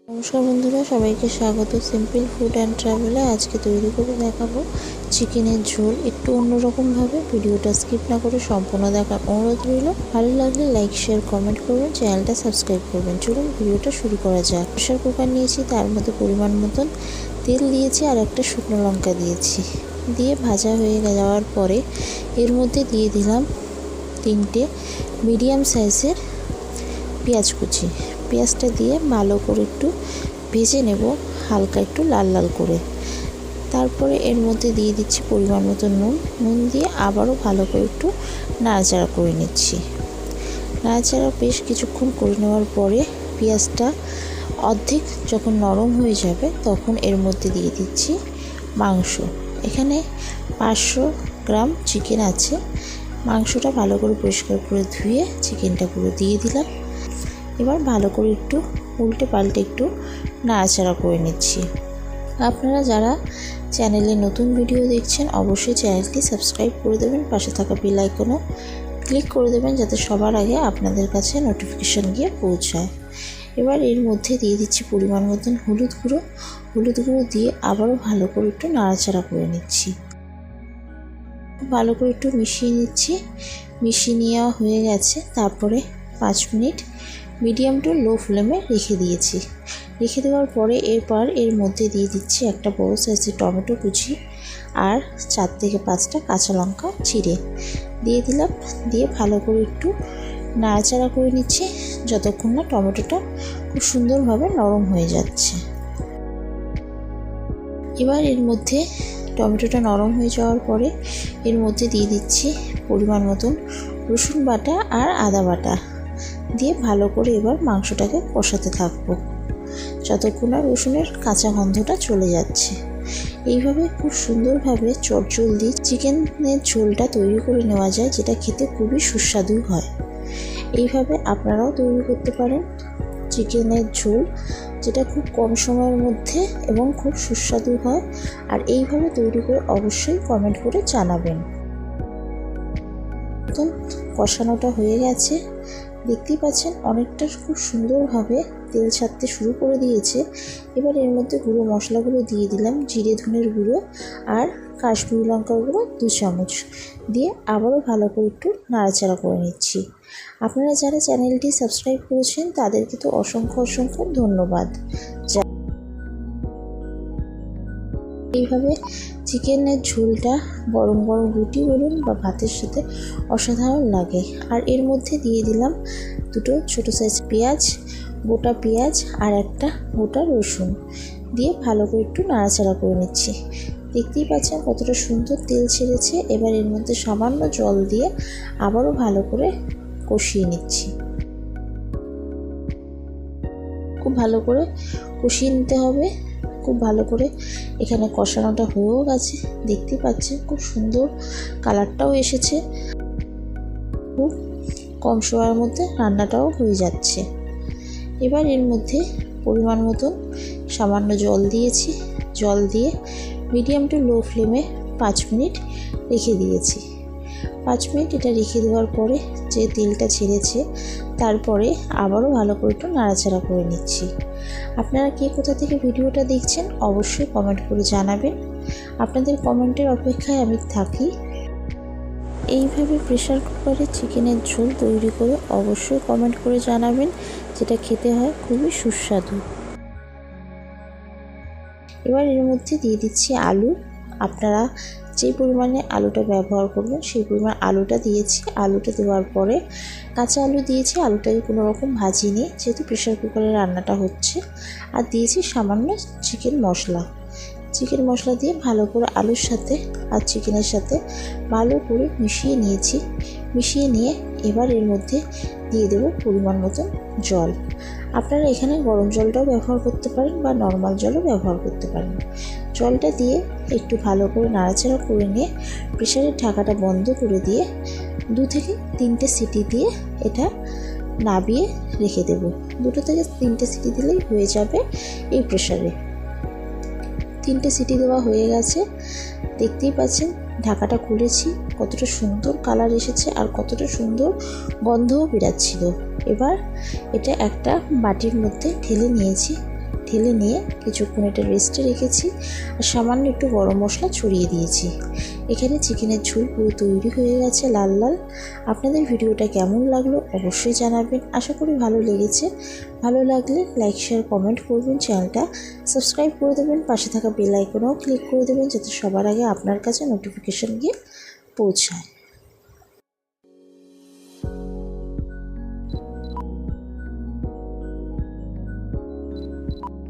নমস্কার বন্ধুরা, সবাইকে স্বাগত সিম্পল ফুড অ্যান্ড ট্রাভেলে। আজকে তৈরি করে দেখাবো চিকেনের ঝোল। একটু অন্যরকমভাবে, ভিডিওটা স্কিপ না করে সম্পূর্ণ দেখার অনুরোধ রইল। ভালো লাগলে লাইক, শেয়ার, কমেন্ট করবেন, চ্যানেলটা সাবস্ক্রাইব করবেন। চলুন ভিডিওটা শুরু করা যাক। প্রেসার কুকার নিয়েছি, তার মধ্যে পরিমাণ মতন তেল দিয়েছি আর একটা শুকনো লঙ্কা দিয়েছি। দিয়ে ভাজা হয়ে যাওয়ার পরে এর মধ্যে দিয়ে দিলাম 3টে মিডিয়াম সাইজের পেঁয়াজ কুচি। পেঁয়াজটা দিয়ে ভালো করে একটু ভেজে নেব, হালকা একটু লাল লাল করে। তারপরে এর মধ্যে দিয়ে দিচ্ছি পরিমাণ মতো নুন দিয়ে আবারও ভালো করে একটু নাড়াচাড়া করে নিচ্ছি। নাড়াচাড়া বেশ কিছুক্ষণ করে নেওয়ার পরে পেঁয়াজটা অর্ধেক যখন নরম হয়ে যাবে তখন এর মধ্যে দিয়ে দিচ্ছি মাংস। এখানে 500 গ্রাম চিকেন আছে। মাংসটা ভালো করে পরিষ্কার করে ধুয়ে চিকেনটা পুরো দিয়ে দিলাম। এবার ভালো করে একটু উল্টে পাল্টে একটু নাড়াচাড়া করে নিচ্ছি। আপনারা যারা চ্যানেলে নতুন ভিডিও দেখছেন অবশ্যই চ্যানেলটি সাবস্ক্রাইব করে দেবেন, পাশে থাকা বেল আইকনও ক্লিক করে দেবেন যাতে সবার আগে আপনাদের কাছে নোটিফিকেশান গিয়ে পৌঁছায়। এবার এর মধ্যে দিয়ে দিচ্ছি পরিমাণ মতন হলুদ গুঁড়ো দিয়ে আবারও ভালো করে একটু নাড়াচাড়া করে নিচ্ছি। ভালো করে একটু মিশিয়ে নিচ্ছি। মিশিয়ে নেওয়া হয়ে গেছে। তারপরে 5 মিনিট মিডিয়াম টু লো ফ্লেমে রেখে দিয়েছি। রেখে দেওয়ার পরে এর মধ্যে দিয়ে দিচ্ছি একটা বড় সাইজের টমেটো কুচি আর 4 থেকে 5টা কাঁচা লঙ্কা চিড়ে দিয়ে দিলাম। দিয়ে ভালো করে একটু নাড়াচাড়া করে নিচ্ছি যতক্ষণ না টমেটোটা খুব সুন্দরভাবে নরম হয়ে যাচ্ছে। এবার এর মধ্যে টমেটোটা নরম হয়ে যাওয়ার পরে এর মধ্যে দিয়ে দিচ্ছি পরিমাণ মতন রসুন বাটা আর আদা বাটা দিয়ে ভালো করে এবার মাংসটাকে কষাতে থাকবো যতক্ষণ না রসুনের কাঁচা গন্ধটা চলে যাচ্ছে। এইভাবে খুব সুন্দরভাবে চটজলদি চিকেনের ঝোলটা তৈরি করে নেওয়া যায়, যেটা খেতে খুবই সুস্বাদু হয়। এইভাবে আপনারাও তৈরি করতে পারেন চিকেনের ঝোল, যেটা খুব কম সময়ের মধ্যে এবং খুব সুস্বাদু হয়। আর এইভাবে তৈরি করে অবশ্যই কমেন্ট করে জানাবেন। কষানোটা হয়ে গেছে, দেখতেই পাচ্ছেন অনেকটা খুব সুন্দরভাবে তেল ছাড়তে শুরু করে দিয়েছে। এবার এর মধ্যে গুঁড়ো মশলাগুলো দিয়ে দিলাম, জিরে ধনের গুঁড়ো আর কাশ্মীরি লঙ্কার গুঁড়ো 2 চামচ দিয়ে আবারও ভালো করে একটু নাড়াচাড়া করে নিচ্ছি। আপনারা যারা চ্যানেলটি সাবস্ক্রাইব করেছেন তাদেরকে তো অসংখ্য ধন্যবাদ। এইভাবে চিকেনের ঝোলটা গরম গরম রুটি বলুন বা ভাতের সাথে অসাধারণ লাগে। আর এর মধ্যে দিয়ে দিলাম 2টো ছোটো সাইজ পেঁয়াজ, গোটা পেঁয়াজ আর একটা গোটা রসুন দিয়ে ভালো করে একটু নাড়াচাড়া করে নিচ্ছি। দেখতেই পাচ্ছেন কতটা সুন্দর তেল ছেড়েছে। এবার এর মধ্যে সামান্য জল দিয়ে আবারও ভালো করে কষিয়ে নিচ্ছি। খুব ভালো করে কষিয়ে নিতে হবে। খুব ভালো করে এখানে কষানোটা হয়েও গেছে, দেখতেই পাচ্ছেন খুব সুন্দর কালারটাও এসেছে। খুব কম সময়ের মধ্যে রান্নাটাও হয়ে যাচ্ছে। এবার এর মধ্যে পরিমাণ মতন সামান্য জল দিয়েছি। জল দিয়ে মিডিয়াম টু লো ফ্লেমে 5 মিনিট রেখে দিয়েছি। 5 মিনিট এটা রেখে দেওয়ার পরে যে তেলটা ছেড়েছে তারপরে আবারও ভালো করে একটু নাড়াচাড়া করে নিচ্ছি। আপনারা কে কোথা থেকে ভিডিওটা দেখছেন অবশ্যই কমেন্ট করে জানাবেন। আপনাদের কমেন্টের অপেক্ষায় আমি থাকি। এইভাবে প্রেসার কুকারে চিকেনের ঝোল তৈরি করে অবশ্যই কমেন্ট করে জানাবেন, যেটা খেতে হয় খুবই সুস্বাদু। এবার এর মধ্যে দিয়ে দিচ্ছি আলু। আপনারা যে পরিমাণে আলুটা ব্যবহার করবেন সেই পরিমাণ আলুটা দিয়েছি। আলুটা দেওয়ার পরে কাঁচা আলু দিয়েছি, আলুটাকে কোনো রকম ভাজিনি যেহেতু প্রেসার কুকারে রান্নাটা হচ্ছে। আর দিয়েছি সামান্য চিকেন মশলা দিয়ে ভালো করে আলুর সাথে আর চিকেনের সাথে ভালো করে মিশিয়ে নিয়েছি। মিশিয়ে নিয়ে এবার এর মধ্যে দিয়ে দেবো পরিমাণ মতন জল। আপনারা এখানে গরম জলটাও ব্যবহার করতে পারেন বা নর্মাল জলও ব্যবহার করতে পারেন। জলটা দিয়ে একটু ভালো করে নাড়াচাড়া করে নিয়ে প্রেসারের ঢাকাটা বন্ধ করে দিয়ে 2 থেকে 3টে সিটি দিয়ে এটা নাবিয়ে রেখে দেব। 2 থেকে 3টে সিটি দিলেই হয়ে যাবে এই প্রেসারে। 3টে সিটি দেওয়া হয়ে গেছে, দেখতেই পাচ্ছেন ঢাকাটা খুলেছি, কতটা সুন্দর কালার এসেছে আর কতটা সুন্দর গন্ধও বেরাচ্ছিল। এবার এটা একটা বাটির মধ্যে ঢেলে নিয়েছি। ঢেলে নিয়ে কিছুক্ষণ এটা রেস্টে রেখেছি আর সামান্য একটু গরম মশলা ছড়িয়ে দিয়েছি। এখানে চিকেনের ঝোল পুরো তৈরি হয়ে গেছে লাল লাল। আপনাদের ভিডিওটা কেমন লাগলো অবশ্যই জানাবেন। আশা করি ভালো লেগেছে। ভালো লাগলে লাইক শেয়ার কমেন্ট করবেন, চ্যানেলটা সাবস্ক্রাইব করে দেবেন, পাশে থাকা বেল আইকনেও ক্লিক করে দেবেন যাতে সবার আগে আপনার কাছে নোটিফিকেশন গিয়ে পৌঁছায়।